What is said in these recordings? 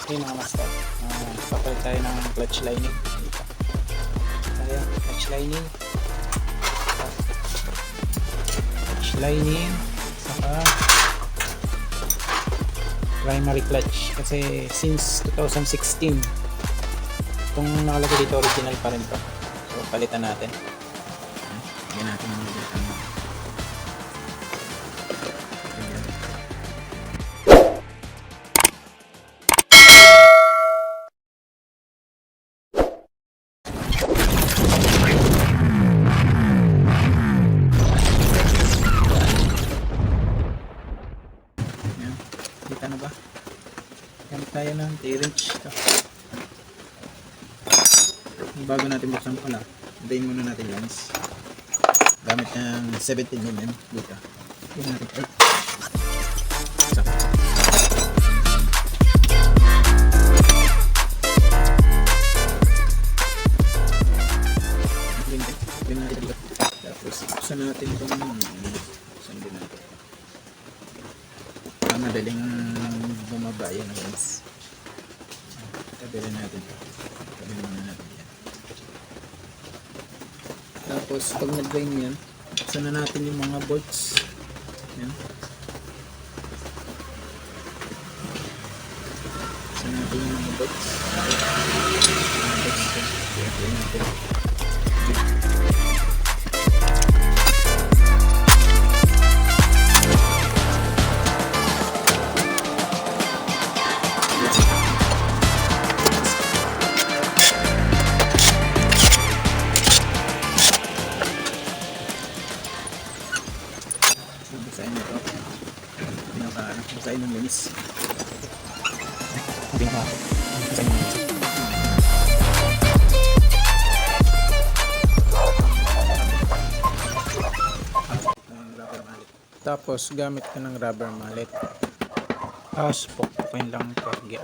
Okay mga master, papalit tayo ng clutch lining dito. Tayo, clutch lining saka primary clutch, kasi since 2016 itong nakalagay dito original pa rin to, so palitan natin. Lagyan natin yung dito. Kita na ba? Gamit tayo ng T-wrench ito. Bago natin buksan pala, hintayin muna natin lens. Gamit ng 17mm dito. Hintayin natin ito. Hintayin natin dito. Tapos buksan natin itong sandin natin. Madaling bumaba yan ang lens. Tabirin natin ito. Tabirin muna natin yan. Tapos pag nag-drain yan, buksan na natin yung mga bolts. Yan. Buksan natin yung mga bolts. Yan natin. Busain na ito. Busain ng linis. Busain ng linis. Tapos gamit ka ng rubber mallet. Tapos pukpukin lang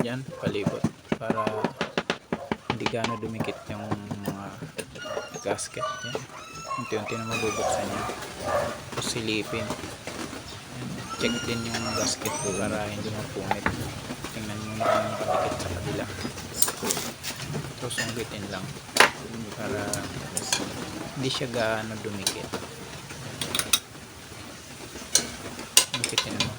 dyan palibot para hindi gaano dumikit yung mga gasket yan. Unti-unti na mabubuksan niya. Tapos silipin. Check din yung gasket ko para hindi mapunit. Tingnan mo na yung kadikit sa kabila. Tapos sunggitin lang para hindi siya gaano dumikit. Dumikitin mo.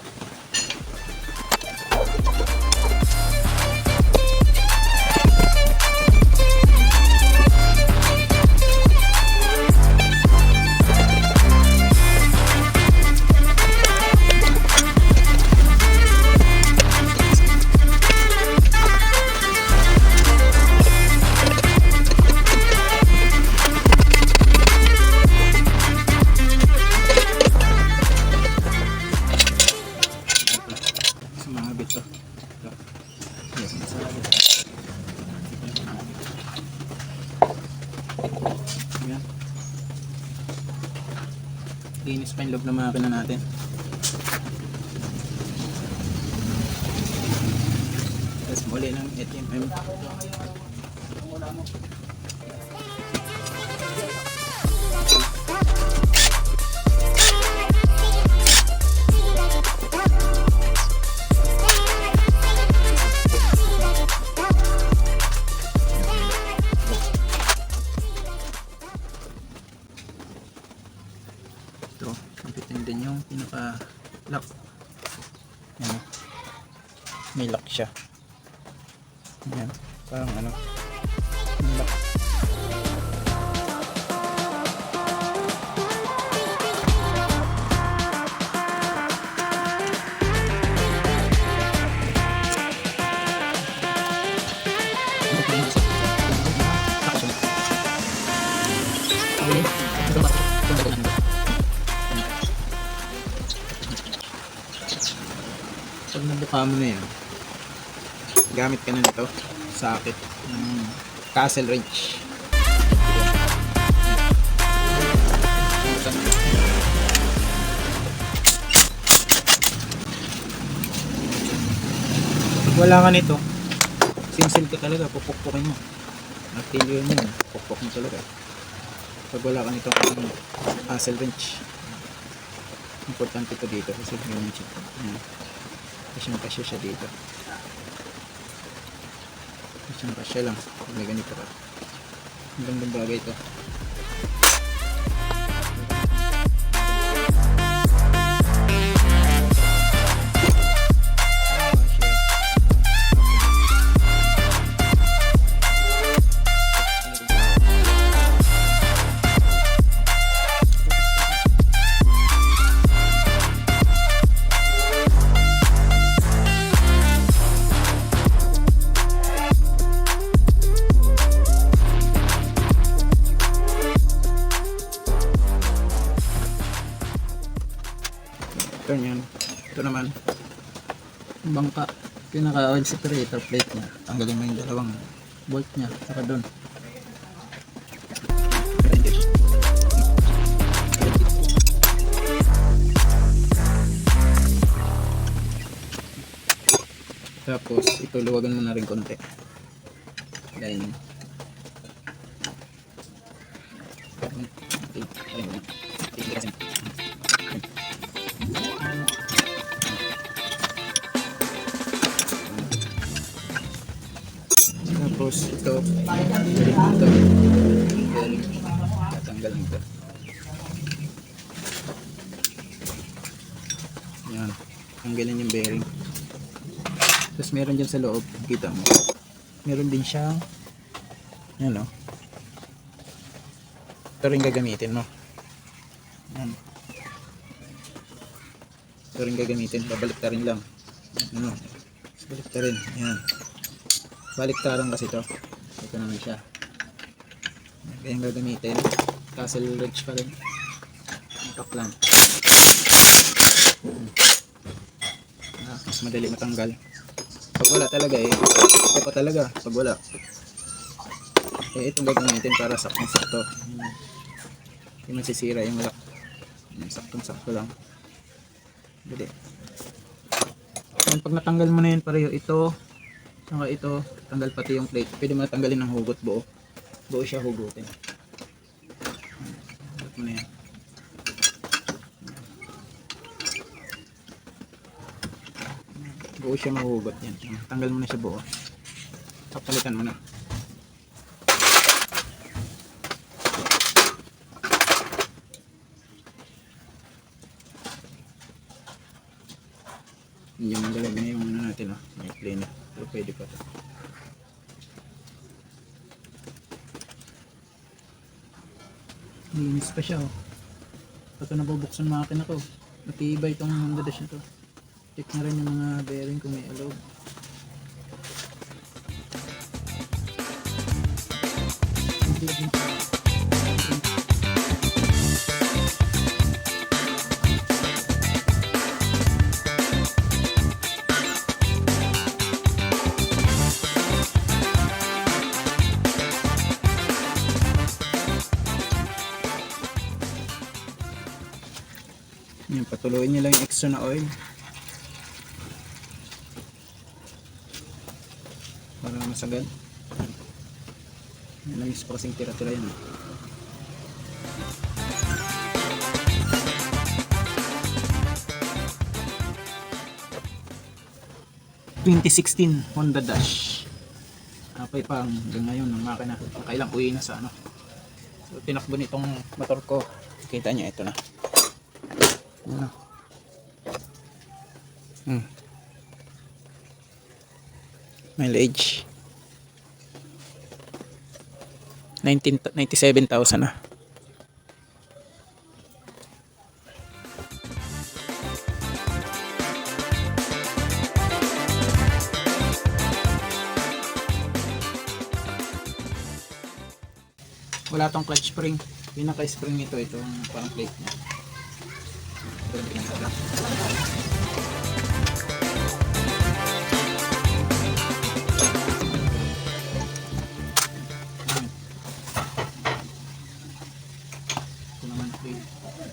Linis pa yung loob ng makina natin. Tapos muli ng ATM. Ito, kampitin din yung pinaka lock. Yan, may lock siya. Yan, parang ano, lock. Pag nabuka mo na yan, gamit ka na nito sa akit ng castle wrench. Pag wala ka nito, sinsil ko talaga, pupukpukin mo. Martilyo mo, pupuk mo talaga. Pag wala ka nito castle wrench, importante ito dito kasi ganyan siya. Kasi siya dito. Kasya lang. May ganito ka. Ang gandang bagay ito. Turn yan. Ito naman bangka, pinaka oil separator plate nya, tanggalin mo yung dalawang bolt nya saka doon. Tapos ito luwagan mo na rin konti. Ganyan. Tapos ito tatanggal nito. Yan, tanggalin yung bearing. Tapos meron dyan sa loob, kita mo, meron din siyang yan o, ito rin gagamitin mo. Yan, ito rin gagamitin, babalik ta rin lang, ano, balik ta rin, yan, balik ta rin kasi ito naman siya, kaya gagamitin, castle wrench pa rin, impact lang, mas madali matanggal. Pag wala talaga ito pa talaga pag wala. Itong gagamitin para saktong-sakto. Hindi masisira yung lock. Saktong-sakto lang. Dali. Pag natanggal mo na yun pareho, ito, saka ito, tanggal pati yung plate. Pwede mo natanggalin ng hugot buo. Buo siya hugutin. Hugot mo na yan. Buo siya mahugot yan. Tanggal mo na siya buo. Palitan mo na. Hindi mo dalag na yung ano natin. May cleaner. Pero pwede pa ito. Linis pa siya. Pagka nabubuksan makina ko, matibay itong Honda Dash na to. Check na rin yung mga bearing kung may alog. Yan, patuloyin nyo lang yung extra na oil. Para masagad. Nalamis pa kasing tira-tira yan. 2016 Honda Dash. Apay pa hanggang ngayon ng makina. Kailang uwi na sa ano. So tinakbo nitong motor ko. Kita niya ito na. Ano? Mileage 97,000 na. Wala tong clutch spring. Pinaka spring nito, itong parang plate niya. Ito yung pinaka.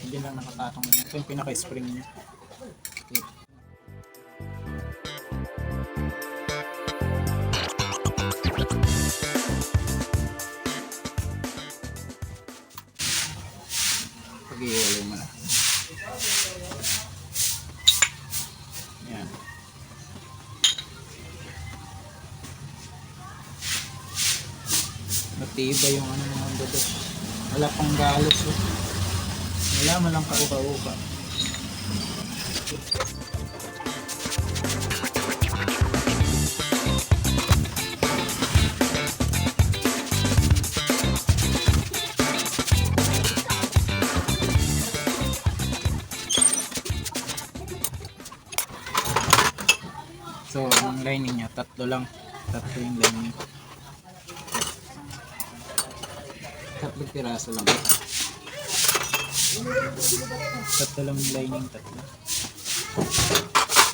Hindi lang nakapatong na. Ito yung pinaka-spring niya. Okay. Pag-iwalay mo na. Yan. Matibay yung ano ng mundo doon. Wala pang galos. Oh. Wala man lang kauka-uka. So, ang lining niya, tatlo lang. Tatlo yung lining. Tatlong piraso lang. Tatlo lang yung lining, tatlo.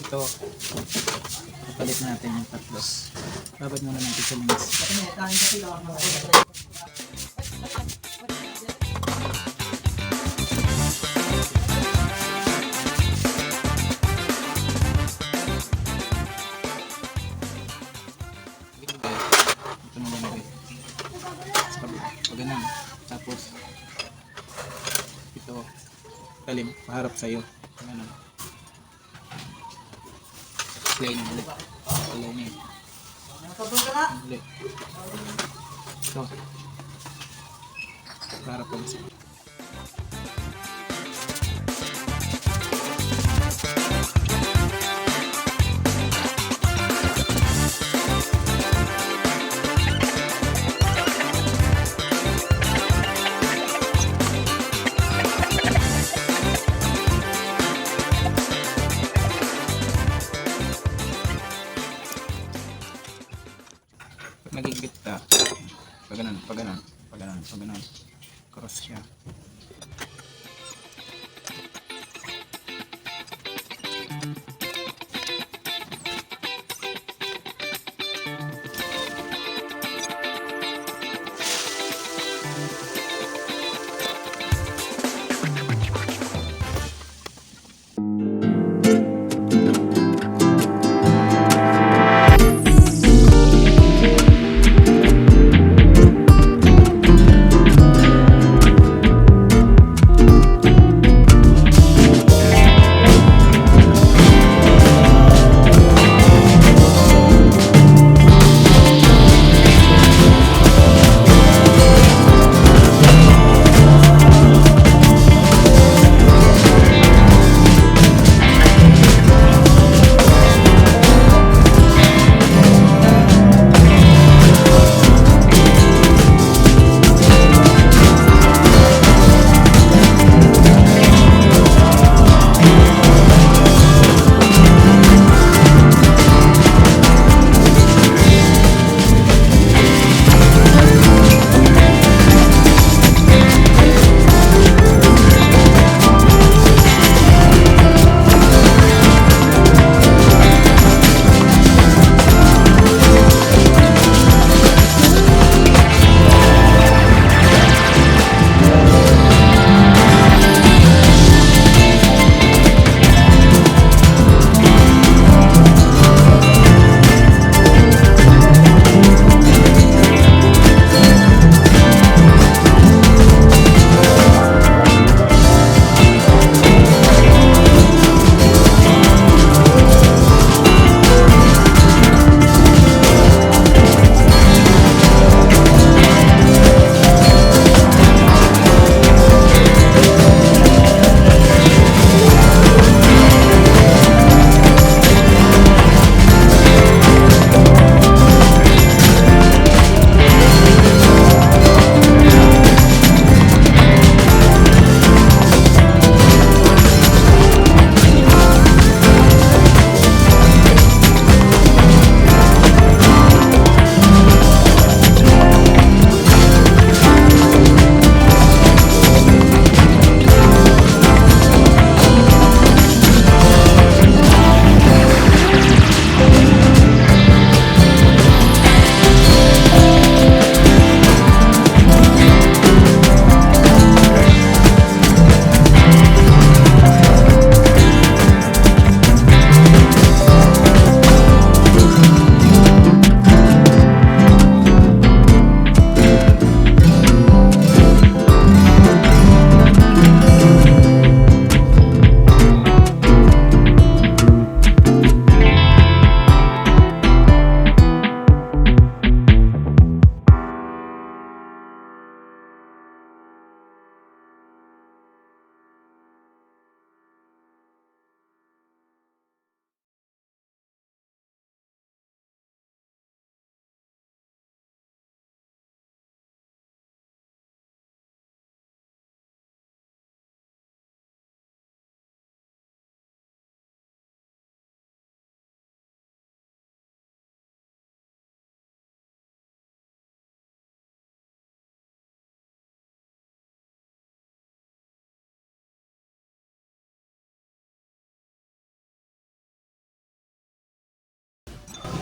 Ito, kapalit natin yung tatlos. Dapat muna ng pizza links. Ito na lang. Ganun. Tapos ito talim paharap sa iyo. Ganun. Line ulit. Line. Ulit. Ito. Paharap pa sa iyo. Nagigit ka pag ganun cross siya.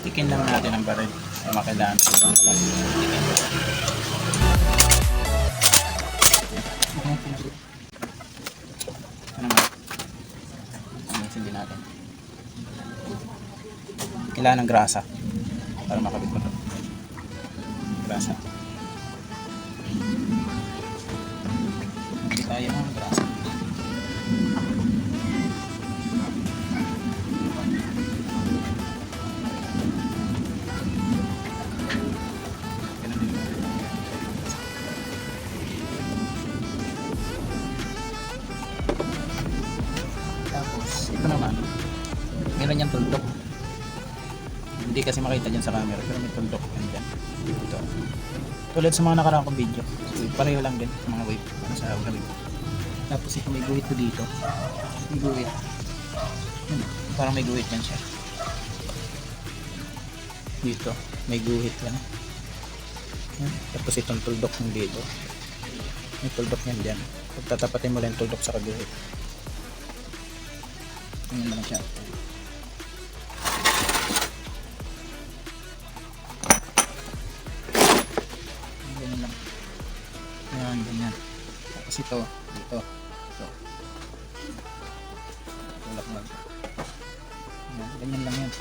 Tikin lang natin ang baril. Ay makailangan ko pang alas. Tikin. Ano nga? Amisin din natin. Kailangan ng grasa para makabit mo ito. Grasa. Hindi tayo ng grasa. Ito naman, meron niyang tuldok. Hindi kasi makita dyan sa camera, pero may tuldok yan dyan. Ito. Tulad sa mga nakaraang kong video, pareho lang din sa mga wave, ano sa wave. Tapos ito may guhit to dito. May guhit. Parang may guhit yan siya. Dito, may guhit yan. Tapos itong tuldok ng dito. May tuldok yan dyan. Pagtatapatin mo lang yung tuldok sa kaguhit. Ganyan lang siya. Ganyan lang. Ayan, ganyan. Tapos ito, ito. Tulak lang. Ayan, ganyan lang yan.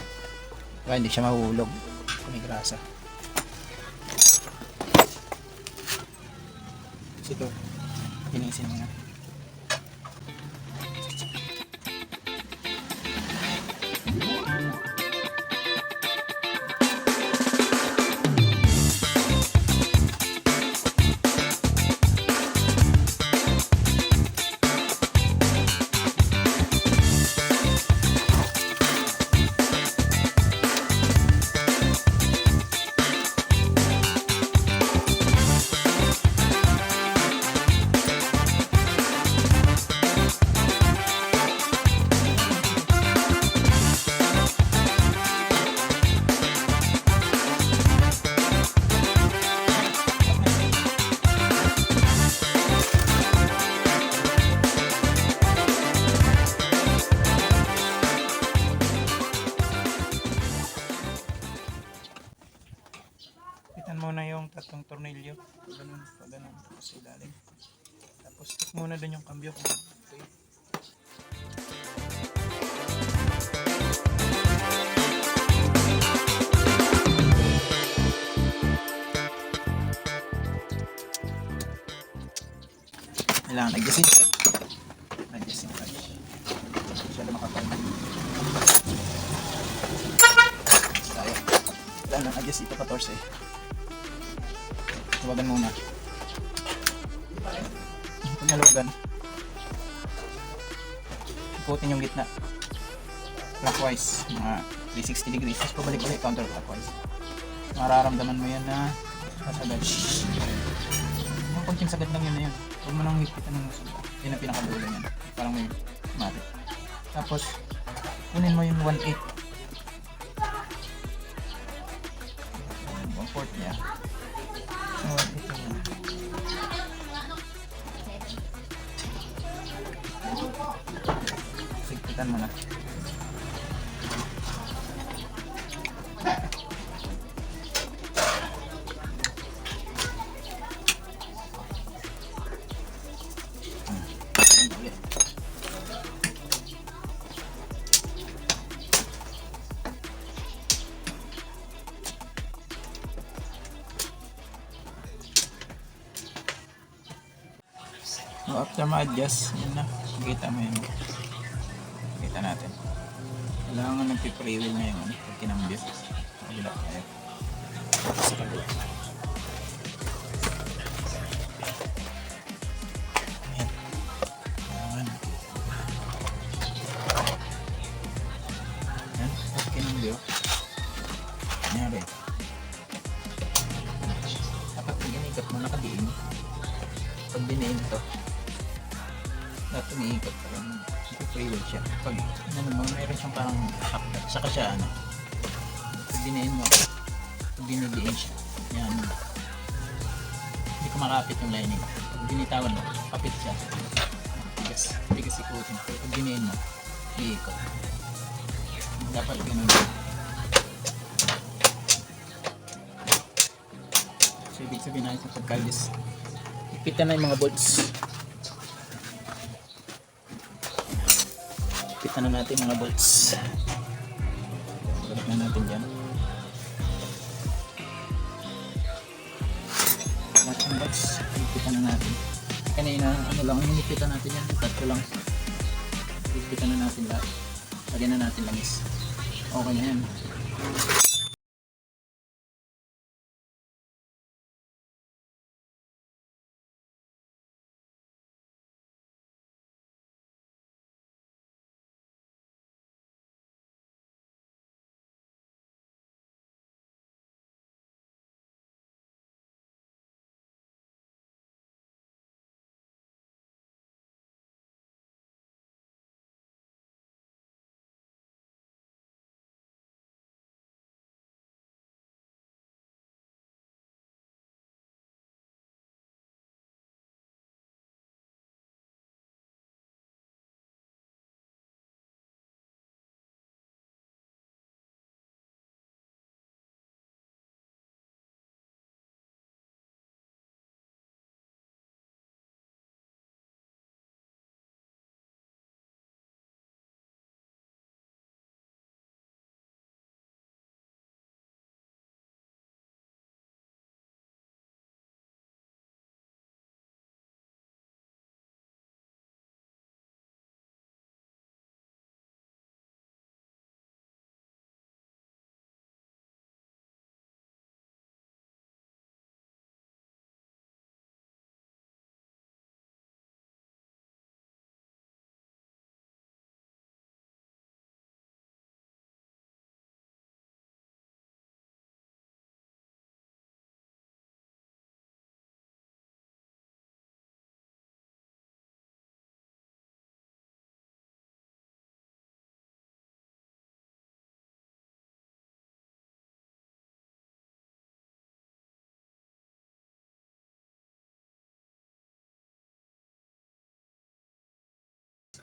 Kaya hindi siya mahuhulog. May grasa. Tapos ito, pinisin mo na. Pitan muna yung tatlong tornilyo. Ganun, ganun. Tapos ilalim. Tapos check muna dun yung cambio. Okay. Kailangan adjustin. Adjustin clutch. Siya na makapal. Tayo. Kailangan adjust ito 14. Tawagan muna. Pag naluwagan, ikutin yung gitna clockwise, mga 360 degrees. Tapos pabalik-balik counterclockwise. Mararamdaman mo yan na kasagad. Mga konting sagad lang yun na yun. Huwag mo nang hipitan ng suga. Yun ang pinakadulo yan. Parang may matik. Tapos kunin mo yung 1/8. 1/4 niya. Sigpitan mo na. So after ma-adjust, yun na. Kita mo yun. Kita natin. Kailangan nagpiprewill na yung pag kinambyo. Kabila tayo. Sa kabila. Ayan. Ayan. Ayan. Pag kinambyo. Nangyari. Dapat pag inikat mo nakadiin. Pag dinain ito, dapat umiikot pa rin. Ipiprewill siya. Pag mayroon siyang parang hakdat, saka siya pag dinain mo, pag dinidiin siya, yan, hindi kumakapit yung lining. Pag binitawan mo, kapit siya. Bigas ikutin. Pero pag dinain mo, iikot. Dapat ganun. So ibig sabihin natin sa pagkalis, ipitan na yung mga bolts. Ipitan na natin mga bolts. Balik na natin dyan. Lahat ng bolts, ipitan na natin. Kanina, ano lang, inipitan natin yan. Tatlo lang. Ipitan na natin lahat. Lagyan na natin langis. Okay na yan.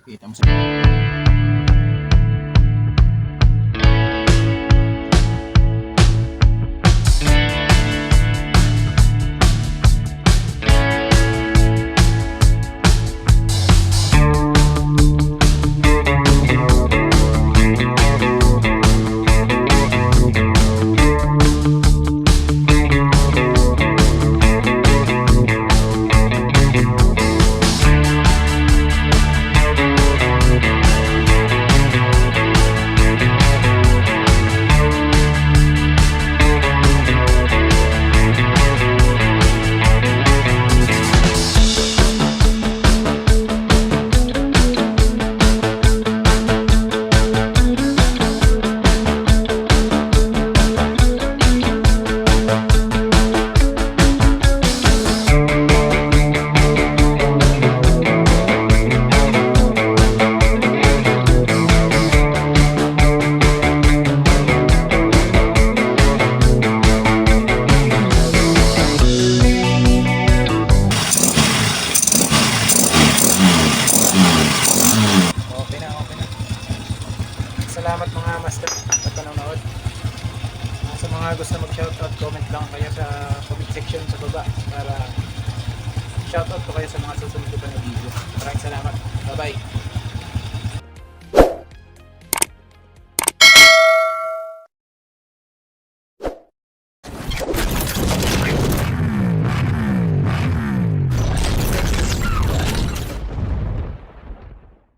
Kita mo sa salamat mga master sa panonood. Sa mga gusto mag-shoutout, comment lang kayo sa comment section sa baba para shoutout ko kayo sa mga susunod ko pa na video. Maraming salamat. Bye bye.